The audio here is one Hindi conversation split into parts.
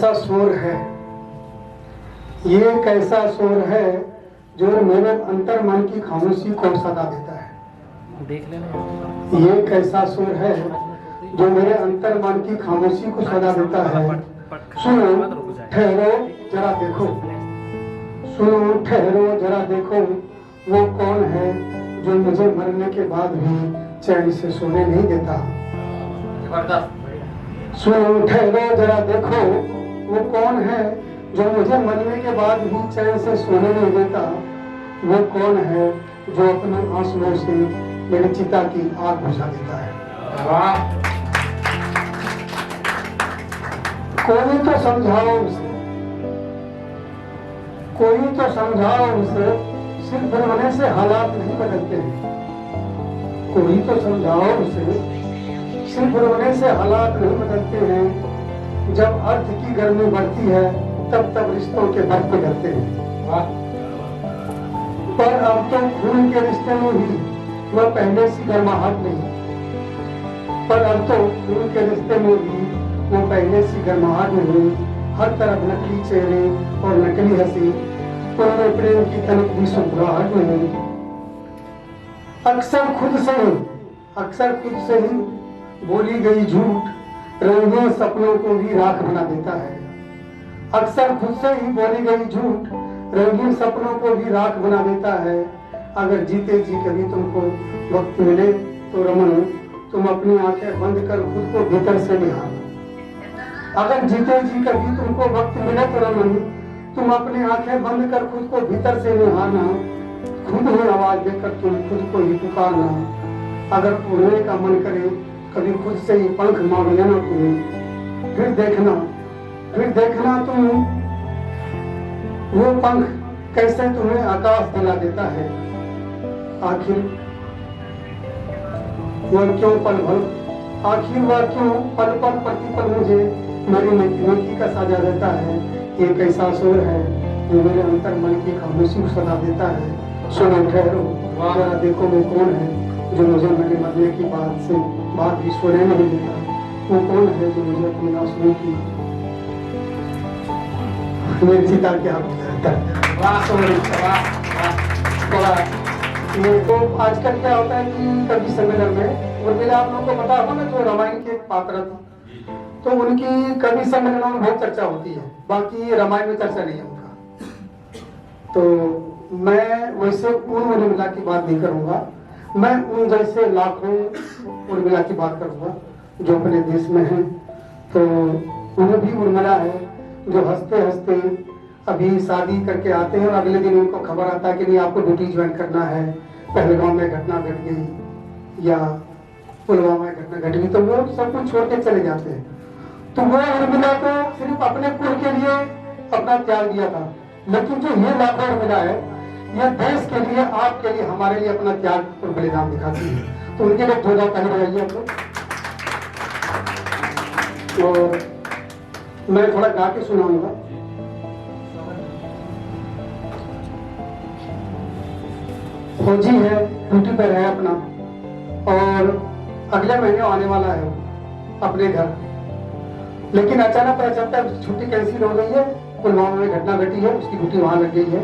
कैसा शोर है, ये कैसा शोर है जो मेरे अंतर मन की खामोशी को सदा देता है। देख लेना। ये कैसा शोर है जो मेरे अंतर मन की खामोशी को सदा देता है। सुनो ठहरो जरा देखो, सुनो ठहरो जरा देखो, वो कौन है जो मुझे मरने के बाद भी चैन से सोने नहीं देता। सुनो ठहरो जरा देखो, वो कौन है जो मुझे मरने के बाद भी चैन से सोने नहीं देता। वो कौन है जो अपने आंसुओं से मेरी चिता की आग बुझा देता है। कोई तो समझाओ उसे, कोई तो समझाओ उसे, सिर्फ रोने से हालात नहीं बदलते हैं। कोई तो समझाओ उसे, सिर्फ रोने से हालात नहीं बदलते हैं। जब अर्थ की गर्मी बढ़ती है तब तब रिश्तों के बर्फ पिघलते हैं। पर अब तो खून के रिश्ते में भी वह पहले सी गर्माहट नहीं। पर अब तो खून के रिश्ते में भी वो पहले सी गर्माहट नहीं। हर तरफ नकली चेहरे और नकली हंसी, उनमें प्रेम की तनिक भी सुखराहट नहीं। अक्सर खुद से ही बोली गई झूठ रंगीन सपनों को भी राख बना देता है। अक्सर खुद से ही बोली गई झूठ रंगीन सपनों को भी राख बना देता है। अगर जीते जी कभी तुमको वक्त मिले तो रमन, तुम अपनी आंखें बंद कर खुद को भीतर से निहारना। अगर जीते जी कभी तुमको वक्त मिले तो रमन, तुम अपनी आंखें बंद कर खुद को भीतर से निहारना। खुद ही आवाज देकर तुम खुद को ही पुकारना। अगर उड़ने का मन करे कभी खुद से ही पंख मांग लेना तुम्हें। फिर देखना तुम वो पंख कैसे तुम्हें आकाश दिला देता है। आखिर वह क्यों पल पल प्रतिपल मुझे मेरी नेकी का साजा देता है। ये कैसा शोर है जो मेरे अंतर मन की खामोशी को सदा देता है। सुनो ठहरो जरा देखो, वो कौन है जो मुझे मेरे मरने की बात भी सोने नहीं देता। वो कौन है जो मुझे अपनी आंसुओं की मेरी चिता के आग बुझाता है। तो आजकल क्या होता है कि कवि सम्मेलन में उर्मिला, आप लोगों को पता होगा ना, जो रामायण के पात्र थी, तो उनकी कवि सम्मेलनों में बहुत चर्चा होती है। बाकी रामायण में चर्चा नहीं है उनका। तो मैं वैसे उन उर्मिला की बात नहीं करूंगा, मैं उन जैसे लाखों उर्मिला की बात करूंगा जो अपने देश में हैं। तो उन्हें भी उर्मिला है जो हंसते हंसते अभी शादी करके आते हैं और अगले दिन उनको खबर आता है कि नहीं, आपको ड्यूटी ज्वाइन करना है, पहलगाम में घटना घट गई या पुलवामा में घटना घट गई, तो वो सब कुछ छोड़ के चले जाते हैं। तो वो उर्मिला को सिर्फ अपने कुल के लिए अपना त्याग दिया था, लेकिन जो ये लाखों उर्मिला है, यह देश के लिए, आपके लिए, हमारे लिए अपना त्याग और बलिदान दिखाती है। तो उनके लिए थोड़ा पहले रहिए आप लोग। और मैं थोड़ा गा के सुनाऊंगा। फौजी है, ड्यूटी पर है अपना, और अगले महीने आने वाला है अपने घर, लेकिन अचानक पता चलता है छुट्टी कैंसिल हो गई है, पुलवामा में घटना घटी है, उसकी ड्यूटी वहां लग गई है,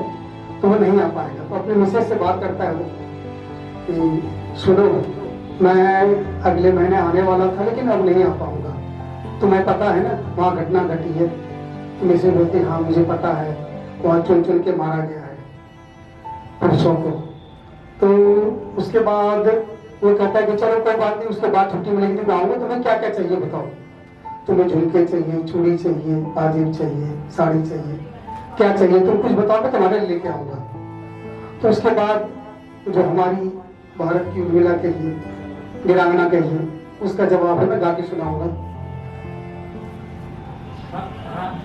तो वो नहीं आ पाएगा। तो अपने मिसेज से बात करता है वो कि सुनो, मैं अगले महीने आने वाला था लेकिन अब नहीं आ पाऊंगा, तुम्हें पता है ना वहाँ घटना घटी है। तो मिसेज बोलती, हाँ मुझे पता है, वहाँ चुन चुन के मारा गया है पुरुषों को। तो उसके बाद वो कहता है कि चलो कोई बात नहीं, उसके बाद छुट्टी मिलेगी तो आऊंगा। तुम्हें क्या क्या चाहिए बताओ, तुम्हें झुमके चाहिए, चूड़ी चाहिए, पाजेब चाहिए, साड़ी चाहिए, क्या चाहिए तुम कुछ बताओ, मैं तुम्हारे लिए लेके आऊंगा। तो उसके बाद जो हमारी भारत की उर्मिला के लिए, वीरांगना के लिए, उसका जवाब है, मैं गा के सुनाऊंगा।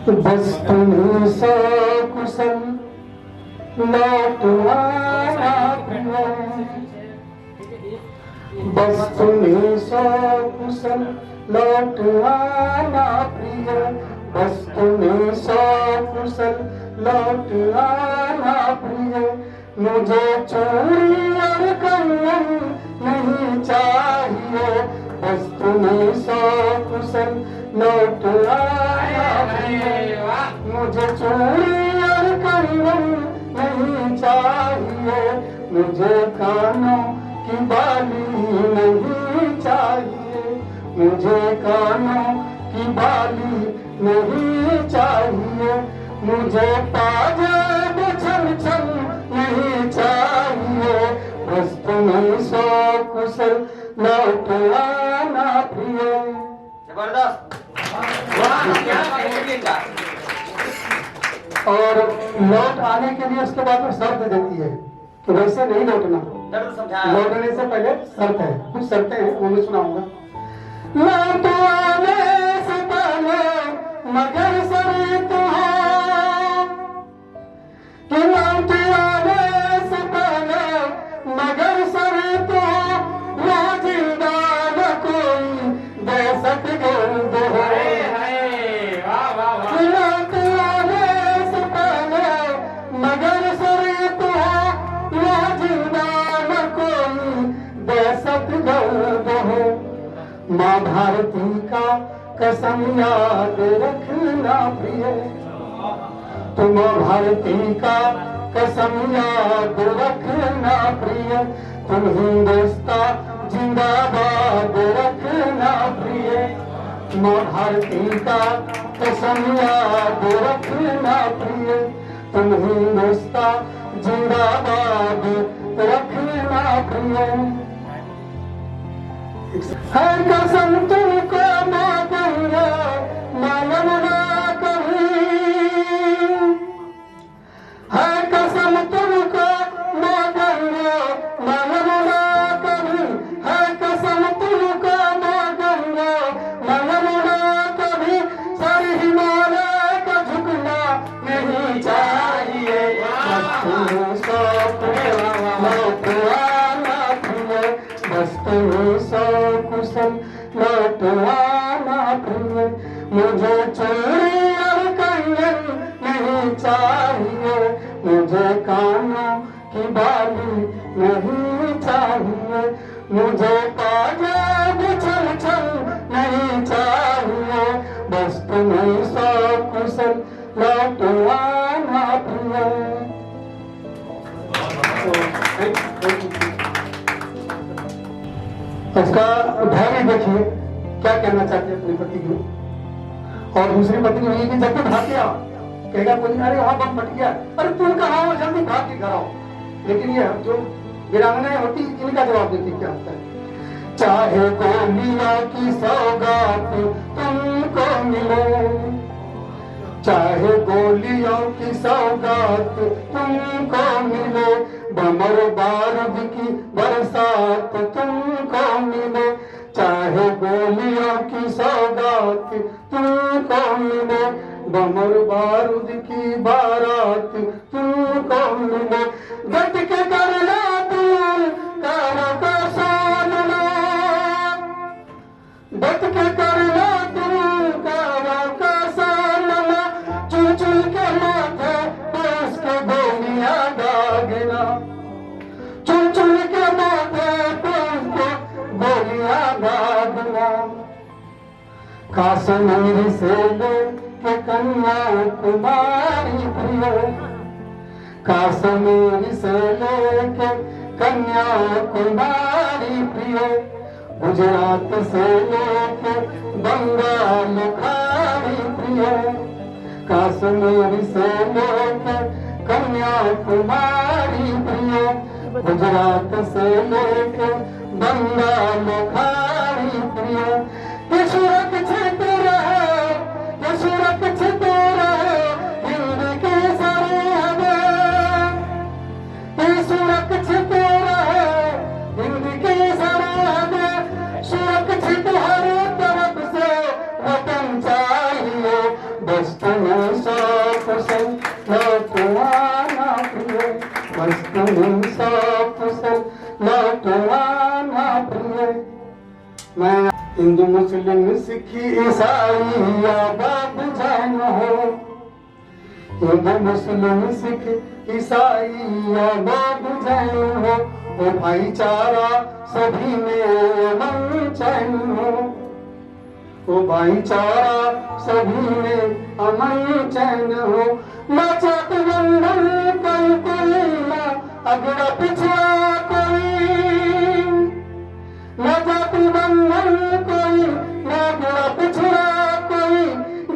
बस तुम्हें सो कुशल लौट आना प्रिय, बस तुम्हें सो कुशल लौट आना प्रिय, बस तुम्हें सो कुशल लौट आना प्रिय। मुझे चोरी और कंगन नहीं चाहिए, बस तुम्हें सो कुशल लौट आना प्रिय। मुझे चूड़ी और कंगन नहीं चाहिए, मुझे कानों की बाली नहीं चाहिए, मुझे कानों की बाली नहीं चाहिए, मुझे पाजेब छम छम नहीं चाहिए, बस तुम्हें सो कुशल लौट आना प्रिय। जबरदस्त। क्या कहेंगे? और लौट आने के लिए उसके बाद वो शर्त देती है कि वैसे नहीं लौटना, लौटने से पहले शर्त है, कुछ शर्तें हैं वो मैं सुनाऊंगा। लौट आने से पहले मगर शर्त है कि लौट आने से पहले मगर शर्त है, वो जिंदा न कोई दे सके माँ भारती का कसम याद रखना प्रिय, तुम भारती का कसम याद रखना प्रिय, तुम हिंदुस्तान जिंदाबाद रखना प्रिय, माँ भारती का कसम याद रखना प्रिय, तुम हिंदुस्तान जिंदाबाद रखना प्रिय। है कसम तुमको मांगूंगा मालूम ना कभी, है कसम तुमको मांगूंगा मालूम ना कभी, है कसम तुमको मांगूंगा मालूम ना कभी, सर हिमालय का झुकना नहीं चाहिए, बस तुम्हें सो कुशल लौट आना प्रिय, मुझे चूड़ी और कंगन नहीं चाहिए, मुझे कानों की बाली नहीं चाहिए, मुझे पाजेब छम छम नहीं चाहिए, बस तुम्हें सो कुशल लौट आना प्रिय। उसका धैर्य देखिए क्या कहना चाहते हैं अपने पति को, और दूसरी पत्नी हुई कि जब तक भाग गया कहेगा कोई अरे वहां बम फट गया, अरे तुम कहाँ हो जल्दी भाग के घर आओ, लेकिन ये जो वीरांगनाएं होती इनका जवाब देती क्या होता है, चाहे गोलियों की सौगात तुमको मिले, चाहे गोलियों की सौगात तुमको मिले, बमर बारूद की बरसात तुमको मिले, चाहे गोलियों की सौगात तुमको मिले, बमर बारूद की बारात तुमको मिले, डट के करना तुम कारों का सामना, डट के करना तुम कारों का सामना, चुन चुन के माथे पे उसके गोलियां दागना, चुन चुन के माथे पे उसके गोलियां दागना, कश्मीर से लेके कन्याकुमारी प्रिय, कश्मीर से लेके कन्याकुमारी प्रिय, गुजरात से लेके बंगाल खाड़ी प्रिय, कश्मीर से लेके कन्याकुमारी प्रिय, गुजरात से लेके बंगाल खाड़ी प्रिय, ये सुरक्षित रहे, ये सुरक्षित रहे हिंद की सरहदें, ये सुरक्षित रहे हिंद की सरहदें, सुरक्षित हर तरफ से वतन चाहिए, बस तुम्हें सो कुशल लौट आना प्रिय, बस तुम्हें सो कुशल लौट आना प्रिय। मैं हिंदू मुस्लिम सिख ईसाई या बाप जैन हो, हिंदू मुस्लिम सिख ईसाई या बाप जैन हो, वो भाईचारा सभी में अमन चैन हो, वो भाईचारा सभी में अमन चैन हो। न जात बंधन कोई न अगड़ा पिछड़ा कोई, न जात बंधन कोई न अगड़ा पिछड़ा कोई,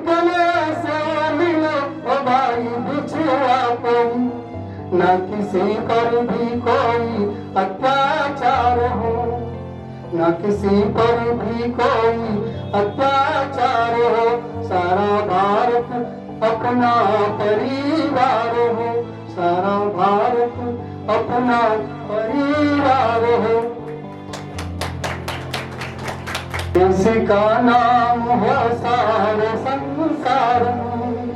गले से मिलो ओ भाई बिछड़ा कोई। न किसी पर भी कोई अत्याचार हो, न किसी पर भी कोई अत्याचार हो। सारा भारत अपना परिवार हो, सारा भारत अपना परिवार हो। देश का नाम हो सारे संसार में,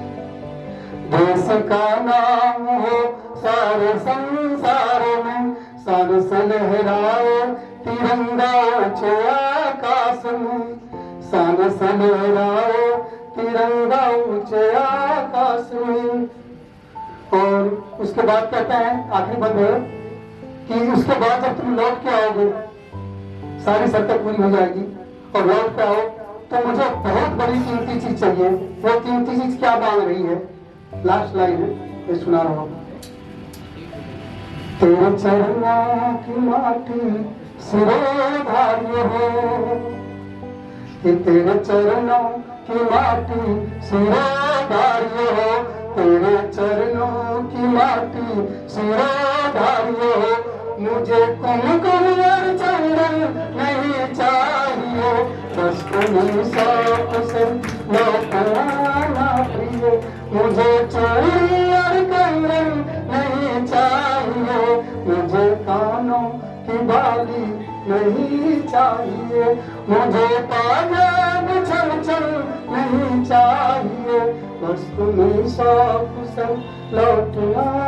देश का नाम हो सारे संसार में। सर से लहराए तिरंगा ऊंचे आकाश में, सन से लहराए तिरंगा ऊंचे आकाश में। और उसके बाद कहते हैं आखिरी बंद है कि उसके बाद जब तुम लौट के आओगे, सारी शर्तें पूरी हो जाएगी और लौट के आओ, तो मुझे बहुत बड़ी कीमती चीज चाहिए। वो कीमती चीज क्या मांग रही है? लास्ट लाइन है, ये सुना रहा हूं। तेरे चरणों की माटी सिरोधार्य हो, कि तेरे चरणों की माटी सिरोधार्य हो, तेरे चरणों की माटी सिरोधार्य हो। मुझे कुमकुम और चंदन नहीं चाहिए, बस तुम्हें शौक से लौटाना प्रिय। मुझे चोरी और कंगन नहीं चाहिए, मुझे कानों की बाली नहीं चाहिए, मुझे पाजाब छल छल नहीं चाहिए, बस तुम्हें शौक से लौटना